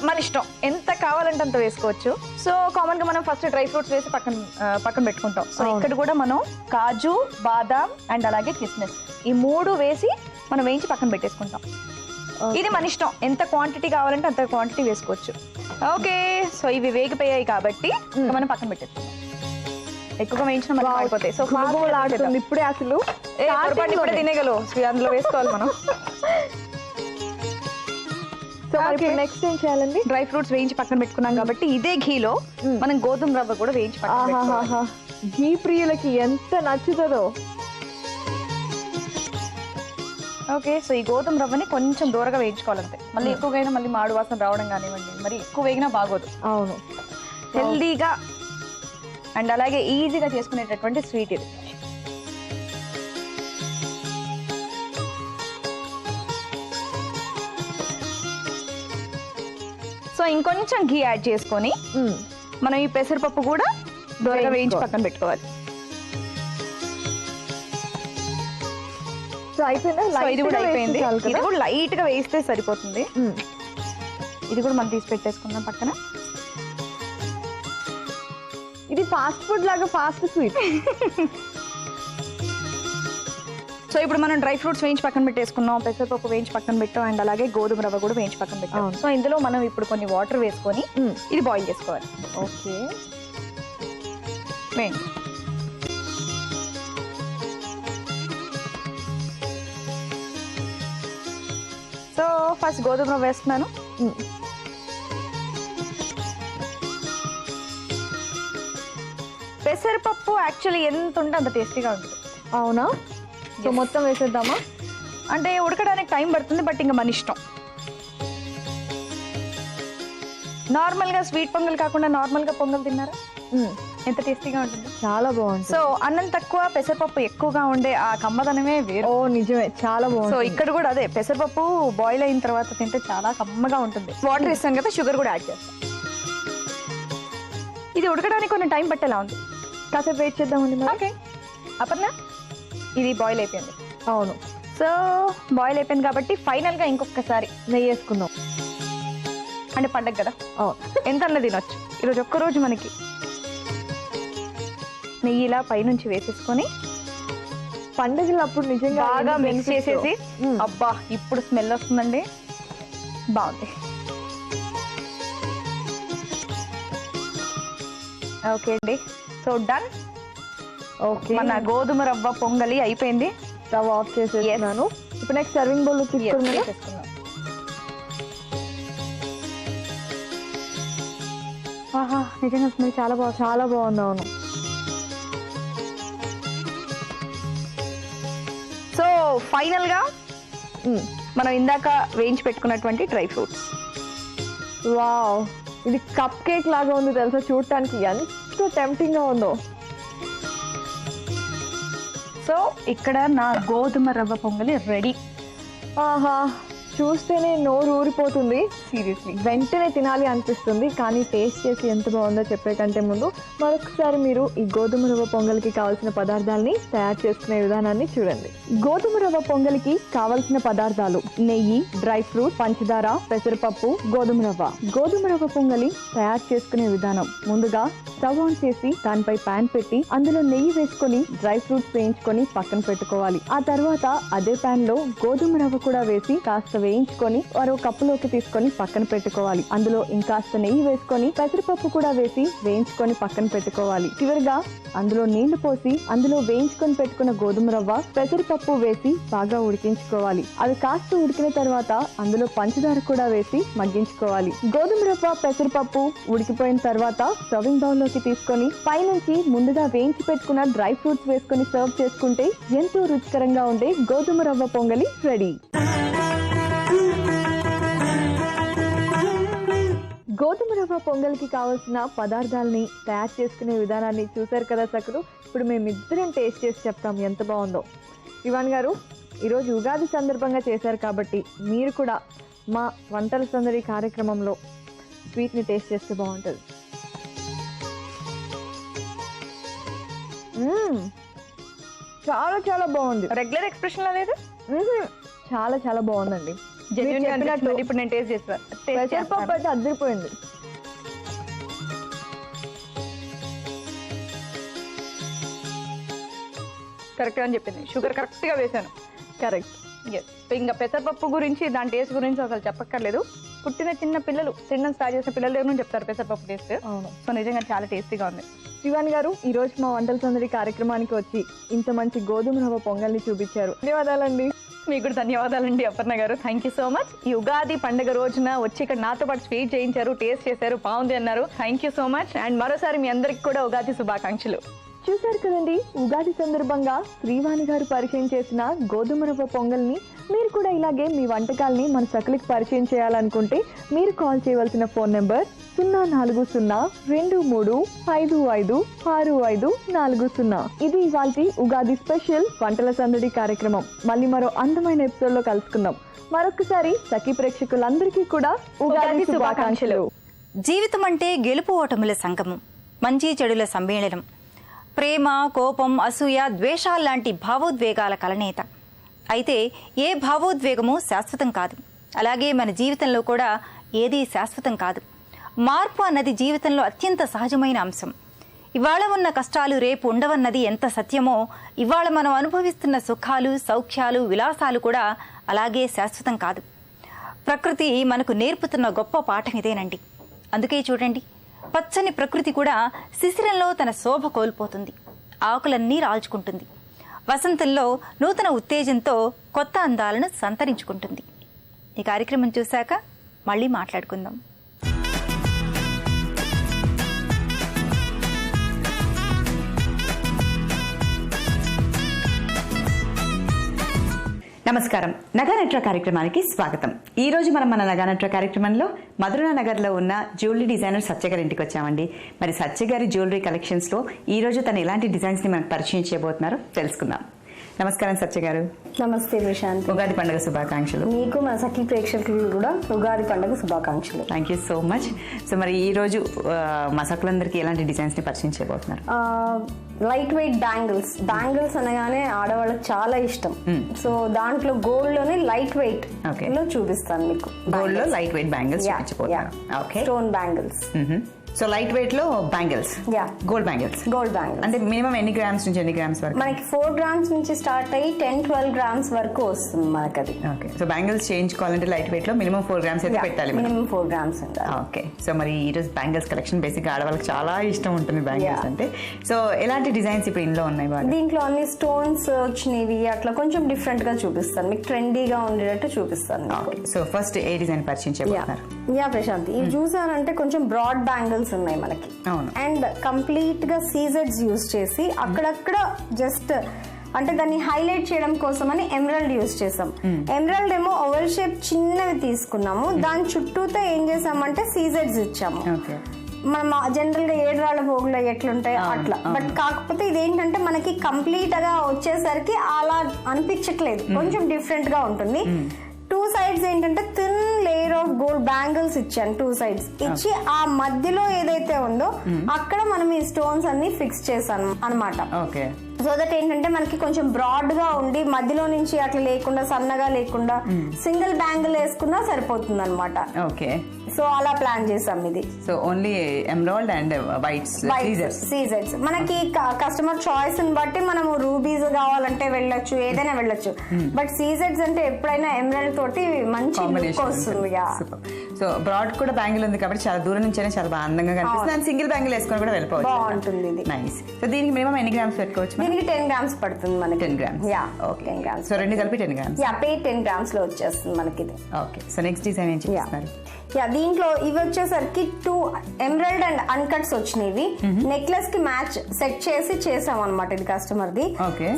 Speaker 10: మన ఇష్టం, ఎంత కావాలంటే అంత వేసుకోవచ్చు. సో కామన్ గా మనం ఫస్ట్ డ్రై ఫ్రూట్స్ వేసి పక్కన పెట్టుకుంటాం. సో ఇక్కడ కూడా మనం కాజు, బాదాం అండ్ అలాగే కిస్మిస్ ఈ 3 వేసి మనం వేయించి పక్కన పెట్టేసుకుంటాం. ఇది మన ఇష్టం, ఎంత క్వాంటిటీ కావాలంటే అంత క్వాంటిటీ వేసుకోవచ్చు. ఓకే, సో ఇవి వేగిపోయాయి కాబట్టి మనం పక్కన పెట్టేసుకుంటాం. ఎక్కువగా వేయించిన మనకి అయిపోతాయి. సో
Speaker 9: ఆడుతుంది ఇప్పుడే. అసలు
Speaker 10: ఇప్పుడే తినేగలవు, అందులో వేసుకోవాలి మనం.
Speaker 9: సో నెక్స్ట్ ఏం చేయాలండి?
Speaker 10: డ్రై ఫ్రూట్స్ వేయించి పక్కన పెట్టుకున్నాం కాబట్టి ఇదే ఘీలో మనం గోధుమ రవ్వ కూడా వేయించి పక్కన పెట్టుకోవాలి.
Speaker 9: ఘీ ప్రియులకి ఎంత నచ్చుతుందో.
Speaker 10: ఓకే, సో ఈ గోధుమ రవ్వని కొంచెం దూరంగా వేయించుకోవాలంటే, మళ్ళీ ఎక్కువగా మళ్ళీ మాడు వాసన రావడం కానివ్వండి, మరి ఎక్కువ వేగినా బాగోదు.
Speaker 9: అవును.
Speaker 10: హెల్దీగా అండ్ అలాగే ఈజీగా చేసుకునేటటువంటి స్వీట్ ఇది. సో ఇంకొంచెం ఘీ యాడ్ చేసుకొని మనం ఈ పెసరపప్పు కూడా దూరంగా వేయించి పక్కన పెట్టుకోవాలి.
Speaker 9: సో అయిపోయిందా?
Speaker 10: ఇది కూడా అయిపోయింది. ఇది కూడా లైట్ గా వేయిస్తే సరిపోతుంది. ఇది కూడా మనం తీసి పెట్టేసుకుందాం పక్కన.
Speaker 9: ఇది ఫాస్ట్ ఫుడ్ లాగా ఫాస్ట్ స్వీట్.
Speaker 10: సో ఇప్పుడు మనం డ్రై ఫ్రూట్స్ వేయించి పక్కన పెట్టేసుకున్నాం, పెసరపప్పు వేయించి పక్కన పెట్టాం అండ్ అలాగే గోధుమ రవ్వ కూడా వేయించి పక్కన పెట్టాం. సో ఇందులో మనం ఇప్పుడు కొన్ని వాటర్ వేసుకొని ఇది బాయిల్ చేసుకోవాలి.
Speaker 9: ఓకే,
Speaker 10: వేయండి. సో ఫస్ట్ గోధుమ రవ్వ వేస్తున్నాను. పెసరపప్పు యాక్చువల్లీ ఎంత ఉంటే అంత టేస్టీగా ఉంటుంది.
Speaker 9: అవునా? సో మొత్తం వేసేద్దామా?
Speaker 10: అంటే ఉడకడానికి టైం పడుతుంది, బట్ ఇంకా మన ఇష్టం. నార్మల్గా స్వీట్ పొంగల్ కాకుండా నార్మల్గా పొంగల్ తిన్నారా? ఎంత టేస్టీగా ఉంటుంది.
Speaker 9: చాలా బాగుంటుంది.
Speaker 10: సో అన్నం తక్కువ పెసరపప్పు ఎక్కువగా ఉండే ఆ కమ్మదనమే వేరు.
Speaker 9: ఓ నిజమే, చాలా బాగుంది.
Speaker 10: సో ఇక్కడ కూడా అదే, పెసరపప్పు బాయిల్ అయిన తర్వాత తింటే చాలా కమ్మగా ఉంటుంది. వాటర్ ఇస్తాం కదా, షుగర్ కూడా యాడ్ చేస్తాం. ఇది ఉడకడానికి కొంచెం టైం పట్టేలా ఉంది.
Speaker 9: కాసేపు వెయిట్ చేద్దామండి.
Speaker 10: ఓకే, అపర్ణ ఇది బాయిల్ అయిపోయింది.
Speaker 9: అవును.
Speaker 10: సో బాయిల్ అయిపోయింది కాబట్టి ఫైనల్ గా ఇంకొకసారి
Speaker 9: నెయ్యి వేసుకుందాం.
Speaker 10: అంటే పండగ కదా, ఎంత అన్న తినొచ్చు. ఈరోజు ఒక్కరోజు మనకి నెయ్యి ఇలా పైనుంచి వేసేసుకొని
Speaker 9: పండుగలప్పుడు నిజంగా
Speaker 10: బాగా మిక్స్ చేసేసి, అబ్బా ఇప్పుడు స్మెల్ వస్తుందండి, బాగుంది. ఓకే అండి, సో డన్.
Speaker 9: ఓకే,
Speaker 10: మన గోధుమ రవ్వ పొంగలి అయిపోయింది.
Speaker 9: స్టవ్ ఆఫ్ చేసేస్తున్నాను. ఇప్పుడు నెక్స్ట్ సర్వింగ్ బౌల్ తీసుకున్నాను.
Speaker 10: ఆహా, నిజంగా స్మెల్ చాలా బాగుంది.
Speaker 9: చాలా బాగుంది. అవును.
Speaker 10: సో ఫైనల్ గా మనం ఇందాక వేయించి పెట్టుకున్నటువంటి డ్రై ఫ్రూట్స్.
Speaker 9: వావ్, ఇది కప్ కేక్ లాగా ఉంది తెలుసా, చూడటానికి ఎంత టెంప్టింగ్ గా ఉందో.
Speaker 10: సో ఇక్కడ నా గోధుమ రవ్వ పొంగలి రెడీ.
Speaker 9: ఆహా, చూస్తేనే నోరు ఊరిపోతుంది.
Speaker 10: సీరియస్లీ
Speaker 9: వెంటనే తినాలి అనిపిస్తుంది. కానీ టేస్ట్ చేసి ఎంత బాగుందో చెప్పే కంటే ముందు మరొకసారి మీరు ఈ గోధుమ రవ్వ పొంగలికి కావాల్సిన పదార్థాలని తయారు చేసుకునే విధానాన్ని చూడండి. గోధుమ రవ్వ పొంగలికి కావలసిన పదార్థాలు: నెయ్యి, డ్రై ఫ్రూట్, పంచదార, పెసరపప్పు, గోధుమ రవ్వ. గోధుమ రవ్వ పొంగలి తయారు చేసుకునే విధానం: ముందుగా స్టవ్ ఆన్ చేసి దానిపై పాన్ పెట్టి అందులో నెయ్యి వేసుకొని డ్రై ఫ్రూట్స్ వేయించుకొని పక్కన పెట్టుకోవాలి. ఆ తర్వాత అదే పాన్ లో గోధుమ రవ్వ కూడా వేసి కాస్త వేయించుకొని మరో కప్పులోకి తీసుకొని పక్కన పెట్టుకోవాలి. అందులో ఇంకాస్త నెయ్యి వేసుకొని పెసరపప్పు కూడా వేసి వేయించుకొని పక్కన పెట్టుకోవాలి. చివరిగా అందులో నీళ్లు పోసి అందులో వేయించుకొని పెట్టుకున్న గోధుమ రవ్వ, పెసరపప్పు వేసి బాగా ఉడికించుకోవాలి. అవి కాస్త ఉడికిన తర్వాత అందులో పంచదార కూడా వేసి మగ్గించుకోవాలి. గోధుమ రవ్వ, పెసరపప్పు ఉడికిపోయిన తర్వాత సర్వింగ్ బౌల్ లోకి తీసుకొని పైనుంచి ముందుగా వేయించి పెట్టుకున్న డ్రై ఫ్రూట్స్ వేసుకొని సర్వ్ చేసుకుంటే ఎంతో రుచికరంగా ఉండే గోధుమ రవ్వ పొంగలి రెడీ. గోధుమ రవ్వ పొంగల్కి కావాల్సిన పదార్థాలని తయారు చేసుకునే విధానాన్ని చూశారు కదా సకులు. ఇప్పుడు మేమిద్దరం టేస్ట్ చేసి చెప్తాం ఎంత బాగుందో. ఇవాన్ గారు, ఈరోజు ఉగాది సందర్భంగా చేశారు కాబట్టి మీరు కూడా మా వంటల సందడి కార్యక్రమంలో స్వీట్ని టేస్ట్ చేస్తే బాగుంటుంది. చాలా చాలా బాగుంది.
Speaker 10: రెగ్యులర్ ఎక్స్ప్రెషన్ లా లేదు,
Speaker 9: చాలా చాలా బాగుందండి.
Speaker 10: జెన్యూన్ గా అనిపిస్తుంది. ఇప్పుడు నేను టేస్ట్ చేస్తాను.
Speaker 9: పెసరపప్పు అయితే అదిరిపోయింది.
Speaker 10: కరెక్ట్ అని చెప్పింది. షుగర్ కరెక్ట్ గా వేసాను.
Speaker 9: కరెక్ట్.
Speaker 10: ఇంకా పెసరపప్పు గురించి, దాని టేస్ట్ గురించి అసలు చెప్పక్కర్లేదు. పుట్టిన చిన్న పిల్లలు తినడం స్టార్ట్ చేసిన పిల్లల దగ్గర నుంచి చెప్తారు పెసరపప్పు టేస్ట్. సో నిజంగా చాలా టేస్టీగా ఉంది.
Speaker 9: శివాన్ గారు, ఈ రోజు మా వంటల సందడి కార్యక్రమానికి వచ్చి ఇంత మంచి గోధుమ రవ్వ పొంగల్ని చూపించారు. ధన్యవాదాలండి.
Speaker 10: మీకు కూడా ధన్యవాదాలండి అపర్ణ గారు. Thank you so much. ఈ ఉగాది పండుగ రోజున వచ్చి ఇక్కడ నాతో పాటు స్వీట్ చేయించారు, టేస్ట్ చేశారు, బాగుంది అన్నారు. Thank you so much. And మరోసారి మీ అందరికి కూడా ఉగాది శుభాకాంక్షలు.
Speaker 9: చూశారు కదండి, ఉగాది సందర్భంగా శ్రీవాణి గారు పరిచయం చేసిన గోధుమ రవ్వ పొంగల్ని మీరు కూడా ఇలాగే మీ వంటకాల్ని మన సకులకి పరిచయం చేయాలనుకుంటే మీరు కాల్ చేయవలసిన ఫోన్ నెంబర్ 04023255540. ఇది ఇవాల్టి ఉగాది స్పెషల్ వంటల సందడి కార్యక్రమం. మళ్ళీ మరో అందమైన ఎపిసోడ్ లో కలుసుకుందాం. మరొకసారి సఖీ ప్రేక్షకులందరికీ కూడా ఉగాది శుభాకాంక్షలు.
Speaker 1: జీవితం అంటే గెలుపు ఓటముల సంగమం, మంచి చెడుల సమ్మేళనం, ప్రేమ, కోపం, అసూయ, ద్వేషాల్లాంటి భావోద్వేగాల కలనేత. అయితే ఏ భావోద్వేగము శాశ్వతం కాదు. అలాగే మన జీవితంలో కూడా ఏదీ శాశ్వతం కాదు. మార్పు అన్నది జీవితంలో అత్యంత సహజమైన అంశం. ఇవాళ ఉన్న కష్టాలు రేపు ఉండవన్నది ఎంత సత్యమో, ఇవాళ మనం అనుభవిస్తున్న సుఖాలు, సౌఖ్యాలు, విలాసాలు కూడా అలాగే శాశ్వతం కాదు. ప్రకృతి మనకు నేర్పుతున్న గొప్ప పాఠం ఇదేనండి. అందుకే చూడండి, పచ్చని ప్రకృతి కూడా శిశిరంలో తన శోభ కోల్పోతుంది, ఆకులన్నీ రాల్చుకుంటుంది. వసంతంలో నూతన ఉత్తేజంతో కొత్త అందాలను సంతరించుకుంటుంది. ఈ కార్యక్రమం చూశాక మళ్ళీ మాట్లాడుకుందాం.
Speaker 11: నమస్కారం. నగానట్ర కార్యక్రమానికి స్వాగతం. ఈ రోజు మనం మన నగానట్ర కార్యక్రమంలో మధురా నగర్లో ఉన్న జ్యువెలరీ డిజైనర్ సత్య గారి ఇంటికి వచ్చామండి. మరి సత్య గారి జ్యువెలరీ కలెక్షన్స్లో ఈ రోజు తను ఎలాంటి డిజైన్స్ని మనకు పరిచయం చేయబోతున్నారో తెలుసుకుందాం. నమస్కారం సత్య గారు.
Speaker 12: నమస్తే ప్రశాంత్.
Speaker 11: ఉగాది పండుగ శుభాకాంక్షలు.
Speaker 12: మీకు మన సఖీ ప్రేక్షకులకు కూడా ఉగాది పండుగ శుభాకాంక్షలు.
Speaker 11: Thank you so much. So మరి ఈ రోజు మా సకులందరికీ ఎలాంటి డిజైన్స్ని పరిచయం చేయబోతున్నారు?
Speaker 12: లైట్ వెయిట్ బ్యాంగిల్స్ అనగానే ఆడవాళ్ళకి చాలా ఇష్టం. సో దాంట్లో గోల్డ్ లోనే లైట్ వెయిట్ లో చూపిస్తాను మీకు.
Speaker 11: గోల్డ్ లో లైట్ వెయిట్ బ్యాంగిల్స్ చూపించబోతున్నారు. Okay,
Speaker 12: stone bangles.
Speaker 11: So light weight లో బ్యాంగిల్స్, గోల్డ్ బ్యాంగిల్స్. అంటే మినిమం ఎన్ని గ్రామ్స్ నుంచి ఎన్ని గ్రామ్స్ వరకు?
Speaker 12: మనకి 4 grams నుంచి స్టార్ట్ అయ్యి 10-12 grams వరకు వస్తుంది మనకి అది.
Speaker 11: ఓకే, సో బ్యాంగిల్స్ చేయించుకోవాలంటే లైట్ వెయిట్ లో మినిమం 4 grams అయితే పెట్టాలి.
Speaker 12: మినిమం 4 grams ఉండాలి.
Speaker 11: ఓకే, సో మరి ఈ రోజు బ్యాంగిల్స్ కలెక్షన్ బేసిక్ ఆడవాళ్ళకి చాలా ఇష్టం ఉంటుంది బ్యాంగిల్స్ అంటే. సో ఎలాంటి డిజైన్స్ ఇప్పుడు ఇందులో ఉన్నాయి?
Speaker 12: దీంట్లో అన్ని స్టోన్స్ వచ్చినవి అట్లా కొంచెం డిఫరెంట్ గా చూపిస్తాను మీకు, ట్రెండీగా ఉండేటట్టు చూపిస్తాను.
Speaker 11: సో ఫస్ట్ ఏ డిజైన్ పరిచయం చేయబోతున్నారు?
Speaker 12: ప్రశాంత్, ఇవి చూసారంటే కొంచెం బ్రాడ్ బ్యాంగిల్స్ ఉన్నాయి మనకి. అండ్ కంప్లీట్ గా సీజెడ్స్ యూజ్ చేసి అక్కడక్కడ జస్ట్ అంటే దాన్ని హైలైట్ చేయడం కోసం అని ఎమరల్డ్ యూజ్ చేసాం. ఎమరల్డ్ ఏమో ఓవల్ షేప్ చిన్నవి తీసుకున్నాము, దాని చుట్టూతో ఏం చేసామంటే సీజెడ్స్ ఇచ్చాము. మనం జనరల్ గా 7 రాళ్ల పోగులు ఎట్లుంటాయి అట్లా. బట్ కాకపోతే ఇదేంటంటే మనకి కంప్లీట్ గా వచ్చేసరికి అలా అనిపించట్లేదు, కొంచెం డిఫరెంట్ గా ఉంటుంది. 2 sides ఏంటంటే thin layer of gold bangles ఇచ్చాను. 2 sides ఇచ్చి ఆ మధ్యలో ఏదైతే ఉందో అక్కడ మనం ఈ స్టోన్స్ అన్ని ఫిక్స్ చేశాను అన్నమాట. సో దట్ ఏంటంటే మనకి కొంచెం బ్రాడ్ గా ఉండి మధ్యలో నుంచి అట్లా లేకుండా సన్నగా లేకుండా సింగిల్ బ్యాంగిల్ వేసుకున్నా సరిపోతుంది అనమాట. సో అలా ప్లాన్ చేసాం ఇది.
Speaker 11: So only emerald and whites
Speaker 12: సీజెడ్స్. మనకి కస్టమర్ చాయిస్ ని బట్టి మనము రూబీస్ కావాలంటే వెళ్ళొచ్చు, ఏదైనా వెళ్ళొచ్చు. బట్ సీజెడ్స్ అంటే ఎప్పుడైనా ఎమరాల్డ్ తోటి మంచి లుక్ వస్తుంది.
Speaker 11: సో బ్రాడ్ కూడా బ్యాంగిల్ ఉంది కాబట్టి చాలా దూరం నుంచి చాలా బాగా అందంగా కనిపిస్తుంది. సింగిల్ బ్యాంగిల్ వేసుకొని కూడా వెళ్ళిపోవచ్చు,
Speaker 12: బాగుంటుంది ఇది.
Speaker 11: నైస్. సో దీనికి మినిమం ఎన్ని గ్రామ్స్ పెట్టుకోవచ్చు?
Speaker 12: దీనికి 10 grams పడుతుంది మనకి.
Speaker 11: 10 grams.
Speaker 12: Okay, 10 grams.
Speaker 11: సో రెండు కలిపి 10 grams.
Speaker 12: 10 grams లో వచ్చేస్తుంది మనకి ఇది.
Speaker 11: ఓకే, సో నెక్స్ట్ డిజైన్ ఏం చేస్తున్నారు?
Speaker 12: దీంట్లో ఇవి వచ్చేసరికి 2 ఎమరల్డ్ అండ్ అన్కట్స్ వచ్చినాయి. నెక్లెస్ కి మ్యాచ్ సెట్ చేసి చేసాం అనమాట ఇది కస్టమర్ ది.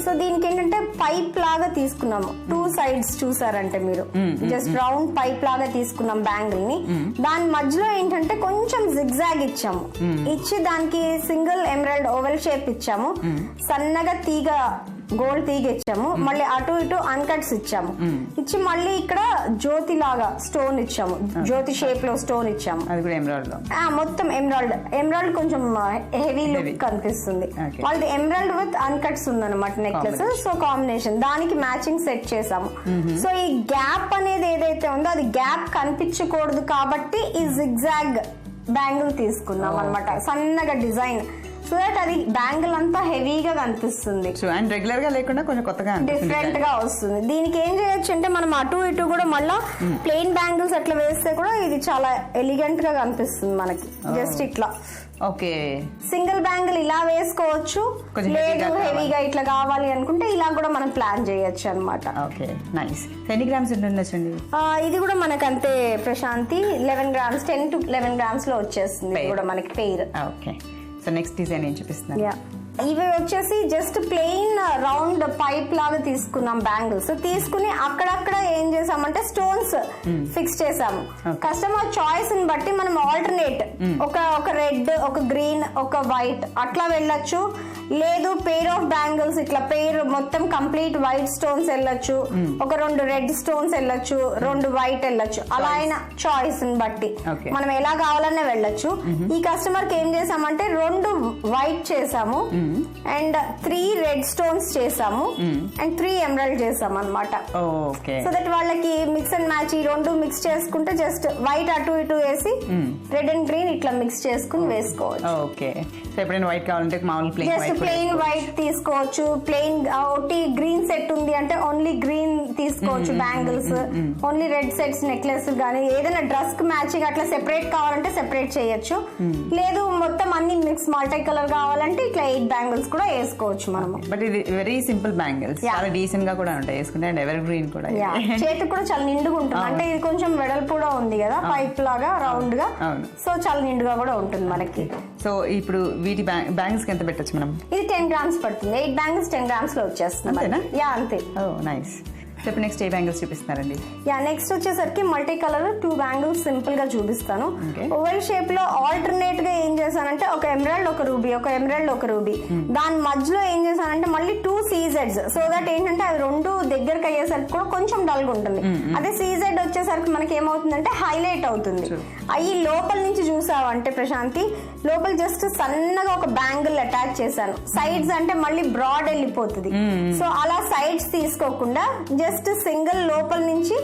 Speaker 12: సో దీనికి ఏంటంటే పైప్ లాగా తీసుకున్నాము, 2 సైడ్స్ చూసారంటే మీరు జస్ట్ రౌండ్ పైప్ లాగా తీసుకున్నాం బ్యాంగిల్ ని. దాని మధ్యలో ఏంటంటే కొంచెం జిగ్జాగ్ ఇచ్చాము, ఇచ్చి దానికి సింగిల్ ఎమరల్డ్ ఓవెల్ షేప్ ఇచ్చాము, సన్నగా తీగ గోల్డ్ తీగ ఇచ్చాము, మళ్ళీ అటు ఇటు అన్కట్స్ ఇచ్చాము, ఇచ్చి మళ్ళీ ఇక్కడ జ్యోతి లాగా స్టోన్ ఇచ్చాము, జ్యోతి షేప్ లో స్టోన్ ఇచ్చాము. మొత్తం ఎమరాల్డ్ కొంచెం హెవీ లుక్ కనిపిస్తుంది. వాళ్ళది ఎమరాల్డ్ విత్ అన్కట్స్ ఉందన్నమాట నెక్లెస్. సో కాంబినేషన్ దానికి మ్యాచింగ్ సెట్ చేసాము. సో ఈ గ్యాప్ అనేది ఏదైతే ఉందో అది గ్యాప్ కనిపించకూడదు కాబట్టి ఈ జిగ్జాగ్ బ్యాంగిల్ తీసుకున్నాం అనమాట, సన్నగా డిజైన్, సో దట్ అది బ్యాంగిల్ అంతా హెవీగా కనిపిస్తుంది,
Speaker 11: రెగ్యులర్ గా లేకుండా కొంచెం కొత్తగా
Speaker 12: డిఫరెంట్ గా వస్తుంది. దీనికి ఏం చేయొచ్చు అంటే మనం అటు ఇటు కూడా మళ్ళా ప్లెయిన్ బ్యాంగిల్స్ అట్లా వేస్తే కూడా ఇది చాలా ఎలిగెంట్ గా కనిపిస్తుంది మనకి. జస్ట్ ఇట్లా
Speaker 11: ఓకే
Speaker 12: సింగిల్ బ్యాంగిల్ ఇలా వేసుకోవచ్చు, లేదు హెవీగా ఇట్లా కావాలి అనుకుంటే ఇలా కూడా మనం ప్లాన్ చేయొచ్చు అనమాట.
Speaker 11: Okay nice. ఎన్ని గ్రామ్స్ ఉంటుండొచ్చండి?
Speaker 12: ఇది కూడా మనకు అంతే ప్రశాంతి, 11 గ్రామ్స్ 10 to 11 గ్రామ్స్ లో వచ్చేస్తుంది ఇది కూడా మనకి pair.
Speaker 11: Okay so next design ఏం చూపిస్తున్నారు?
Speaker 12: ఇవి వచ్చేసి జస్ట్ ప్లెయిన్ రౌండ్ పైప్ లాగా తీసుకున్నాం బ్యాంగిల్స్. తీసుకుని అక్కడక్కడ ఏం చేసామంటే స్టోన్స్ ఫిక్స్ చేసాము. కస్టమర్ చాయిస్ ని బట్టి మనం ఆల్టర్నేట్ ఒక రెడ్, ఒక గ్రీన్, ఒక వైట్ అట్లా వెళ్ళొచ్చు. లేదు పెయిర్ ఆఫ్ బ్యాంగిల్స్ ఇట్లా పెయిర్ మొత్తం కంప్లీట్ వైట్ స్టోన్స్ వెళ్ళొచ్చు, ఒక 2 రెడ్ స్టోన్స్ వెళ్ళొచ్చు, 2 వైట్ వెళ్ళొచ్చు. అలా అయినా చాయిస్ ని బట్టి మనం ఎలా కావాలన్నా వెళ్ళొచ్చు. ఈ కస్టమర్ కి ఏం చేసామంటే 2 వైట్ చేసాము అండ్ 3 రెడ్ స్టోన్స్ చేసాము అండ్ 3 ఎమరల్డ్ చేసాము అనమాట. సో దట్ వాళ్ళకి మిక్స్ అండ్ మ్యాచ్ ఈ 2 మిక్స్ చేసుకుంటే జస్ట్ వైట్ అటు ఇటు వేసి రెడ్ అండ్ గ్రీన్ ఇట్లా మిక్స్ చేసుకుని వేసుకోవచ్చు.
Speaker 11: ఓకే సో ఎప్పుడైనా వైట్ కావాలంటే మామూలు
Speaker 12: జస్ట్ ప్లెయిన్ వైట్ తీసుకోవచ్చు. ప్లెయిన్ ఒకటి గ్రీన్ సెట్ ఉంది అంటే ఓన్లీ గ్రీన్ తీసుకోవచ్చు bangles. Only red sets necklace గానీ ఏదైనా డ్రెస్ కి మ్యాచింగ్ అట్లా సెపరేట్ కావాలంటే సెపరేట్ చేయొచ్చు. లేదు మొత్తం అన్ని మిక్స్ మల్టీ కలర్ కావాలంటే ఇట్లా 8 బ్యాంగిల్స్ కూడా వేసుకోవచ్చు మనము.
Speaker 11: బట్ ఇది వెరీ సింపుల్ బ్యాంగిల్స్, చాలా డీసెంట్ గా కూడా ఉంటాయి వేసుకుంటే, అండ్ ఎవర్ గ్రీన్ కూడా.
Speaker 12: చేతికి కూడా చాలా నిండుగా ఉంటుంది, అంటే ఇది కొంచెం వెడల్పు కూడా ఉంది కదా పైప్ లాగా రౌండ్ గా, సో చాలా నిండుగా కూడా ఉంటుంది మనకి.
Speaker 11: సో ఇప్పుడు వీటి బ్యాంగిల్స్ ఎంత పెట్టచ్చు మనం?
Speaker 12: ఇది 10 గ్రామ్స్ పడుతుంది. 8 బ్యాంగిల్స్ 10 గ్రామ్స్ లో వచ్చేస్తుంది. అంతే.
Speaker 11: నైస్. ఇప్పుడు నెక్స్ట్ ఏ బ్యాంగిల్స్ చూపిస్తున్నారండి?
Speaker 12: నెక్స్ట్ వచ్చేసరికి మల్టీ కలర్ 2 బ్యాంగిల్స్ సింపుల్ గా చూపిస్తాను. ఓవెల్ షేప్ లో ఆల్టర్నేట్ గా ఏం చేశానంటే ఒక ఎమరాల్డ్ ఒక రూబీ, ఒక ఎమరాల్డ్ ఒక రూబీ, దాని మధ్యలో ఏం చేశానంటే మళ్ళీ 2 సీజెడ్స్. సో దట్ ఏంటంటే అవి 2 దగ్గరకు అయ్యేసరికి కూడా కొంచెం డల్ గా ఉంటుంది. అదే సీజెడ్ వచ్చేసరికి మనకి ఏమవుతుందంటే హైలైట్ అవుతుంది. అవి లోపల నుంచి చూసావంటే ప్రశాంతి, లోపల జస్ట్ సన్నగా ఒక బ్యాంగిల్ అటాచ్ చేశాను. సైడ్స్ అంటే మళ్ళీ బ్రాడ్ వెళ్ళిపోతుంది. సో అలా సైడ్స్ తీసుకోకుండా జస్ట్ సింగిల్ లోపల నుంచి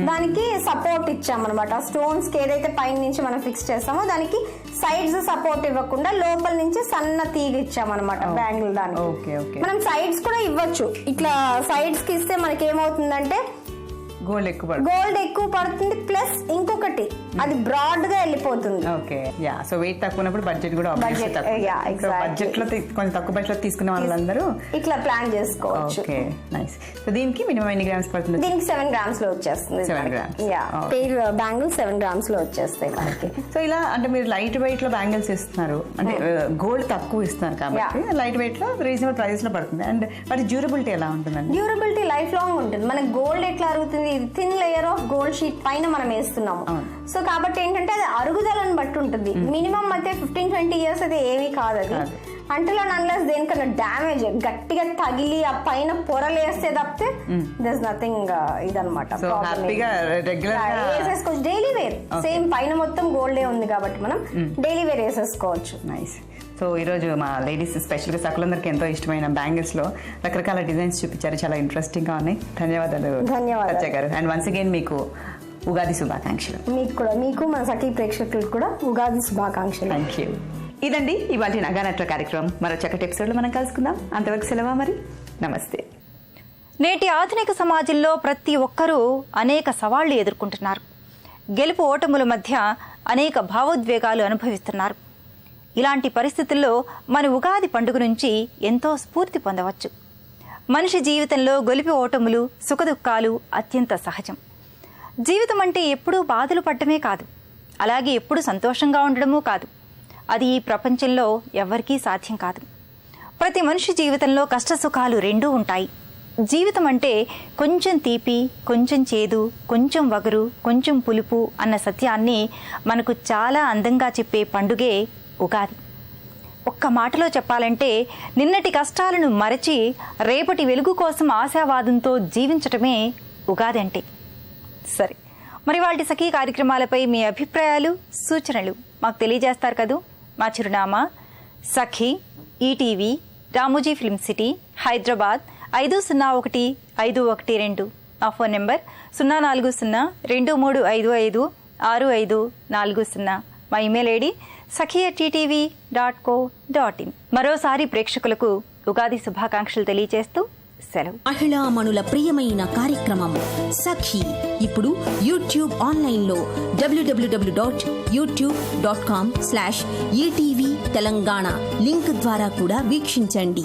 Speaker 12: దానికి సపోర్ట్ ఇచ్చామన్నమాట. స్టోన్స్ కి ఏదైతే పైన నుంచి మనం ఫిక్స్ చేస్తామో దానికి సైడ్స్ సపోర్ట్ ఇవ్వకుండా లోపల నుంచి సన్న తీగ ఇచ్చామన్నమాట బ్యాంగిల్. దానికి మనం సైడ్స్ కూడా ఇవ్వచ్చు. ఇట్లా సైడ్స్ కి ఇస్తే మనకి ఏమవుతుందంటే
Speaker 11: గోల్డ్
Speaker 12: ఎక్కువ పడుతుంది, ప్లస్ ఇంకొకటి అది బ్రాడ్ గా వెళ్ళిపోతుంది.
Speaker 11: Okay yeah. సో వెయిట్ తక్కువ ఉన్నప్పుడు బడ్జెట్ కూడా బడ్జెట్ లో కొంచెం తక్కువ బడ్జెట్ లో తీసుకునే వాళ్ళందరూ
Speaker 12: ఇట్లా ప్లాన్ చేసుకోవచ్చు.
Speaker 11: Okay nice. సో దీనికి మినిమం ఎన్ని గ్రామ్స్ పడుతుంది?
Speaker 12: దీనికి 7 గ్రామ్స్ లో వచ్చేస్తుంది.
Speaker 11: 7 గ్రామ్స్
Speaker 12: పెయిర్ బ్యాంగిల్స్ 7 గ్రామ్స్ లో వచ్చేస్తాయి మనకి.
Speaker 11: సో ఇలా అంటే మీరు లైట్ వెయిట్ లో బ్యాంగిల్స్ ఇస్తున్నారు అంటే గోల్డ్ తక్కువ ఇస్తున్నారు కాబట్టి లైట్ వెయిట్ లో రీజనబుల్ ప్రైస్ లో పడుతుంది. అండ్ వాటి డ్యూరబిలిటీ ఎలా ఉంటుందండి?
Speaker 12: డ్యూరబిలిటీ లైఫ్ లాంగ్ ఉంటుంది. మనకి గోల్డ్ ఎట్లా అరుగుతుంది, thin layer of gold sheet పైన మనం వేస్తున్నాము. సో కాబట్టి ఏంటంటే అది అరుగుదలను బట్టి ఉంటుంది. మినిమం అయితే 15-20 ఇయర్స్ అయితే ఏమీ కాదు అది. అంటలో అన్లెస్ దేనికన్నా డ్యామేజ్ గట్టిగా తగిలి ఆ పైన పొరలు వేస్తే తప్పితే దర్ నథింగ్ ఇదనమాట. వేసేసుకోవచ్చు డైలీ వేర్. సేమ్ పైన మొత్తం గోల్డే ఉంది కాబట్టి మనం డైలీ వేర్ వేసేసుకోవచ్చు.
Speaker 11: నైస్. సో ఈరోజు మా లేడీస్ స్పెషల్గా సకులందరికీ ఎంతో ఇష్టమైన బ్యాంగిల్స్లో రకరకాల డిజైన్స్ చూపించారు, చాలా ఇంట్రెస్టింగ్గా ఉన్నాయి. ధన్యవాదాలు సత్య గారు. అండ్ వన్స్ అగైన్ మీకు ఉగాది శుభాకాంక్షలు.
Speaker 12: మీకు మన సఖీ ప్రేక్షకులకు కూడా ఉగాది శుభాకాంక్షలు.
Speaker 11: Thank you. ఇదండి ఇవాళ నగానట్ర కార్యక్రమం. మరో చక్కటి ఎపిసోడ్లో మనం కలుసుకుందాం. అంతవరకు సెలవు మరి. నమస్తే.
Speaker 1: నేటి ఆధునిక సమాజంలో ప్రతి ఒక్కరూ అనేక సవాళ్లు ఎదుర్కొంటున్నారు. గెలుపు ఓటముల మధ్య అనేక భావోద్వేగాలు అనుభవిస్తున్నారు. ఇలాంటి పరిస్థితుల్లో మన ఉగాది పండుగ నుంచి ఎంతో స్ఫూర్తి పొందవచ్చు. మనిషి జీవితంలో గొలిపి ఓటములు, సుఖదుఖాలు అత్యంత సహజం. జీవితం అంటే ఎప్పుడూ బాధలు పడ్డమే కాదు, అలాగే ఎప్పుడు సంతోషంగా ఉండడమూ కాదు. అది ఈ ప్రపంచంలో ఎవ్వరికీ సాధ్యం కాదు. ప్రతి మనిషి జీవితంలో కష్ట సుఖాలు రెండూ ఉంటాయి. జీవితం అంటే కొంచెం తీపి, కొంచెం చేదు, కొంచెం వగరు, కొంచెం పులుపు అన్న సత్యాన్ని మనకు చాలా అందంగా చెప్పే పండుగే ఉగాది. ఒక్క మాటలో చెప్పాలంటే నిన్నటి కష్టాలను మరచి రేపటి వెలుగు కోసం ఆశావాదంతో జీవించటమే ఉగాది అంటే. సరే, మరి వాటి సఖీ కార్యక్రమాలపై మీ అభిప్రాయాలు, సూచనలు మాకు తెలియజేస్తారు కదూ. మా చిరునామా Sakhi, ETV, Ramoji film city, Hyderabad 501512. మా ఫోన్ నెంబర్ 0402355640. మా ఇమెయిల్ ఐడి sakhi@ttv.co.in. మరోసారి ప్రేక్షకులకు ఉగాది శుభాకాంక్షలు తెలియజేస్తూ సెలవు.
Speaker 13: మహిళామణుల ప్రియమైన కార్యక్రమం సఖీ ఇప్పుడు యూట్యూబ్ ఆన్లైన్లో www.youtube.com/ETV తెలంగాణ లింక్ ద్వారా కూడా వీక్షించండి.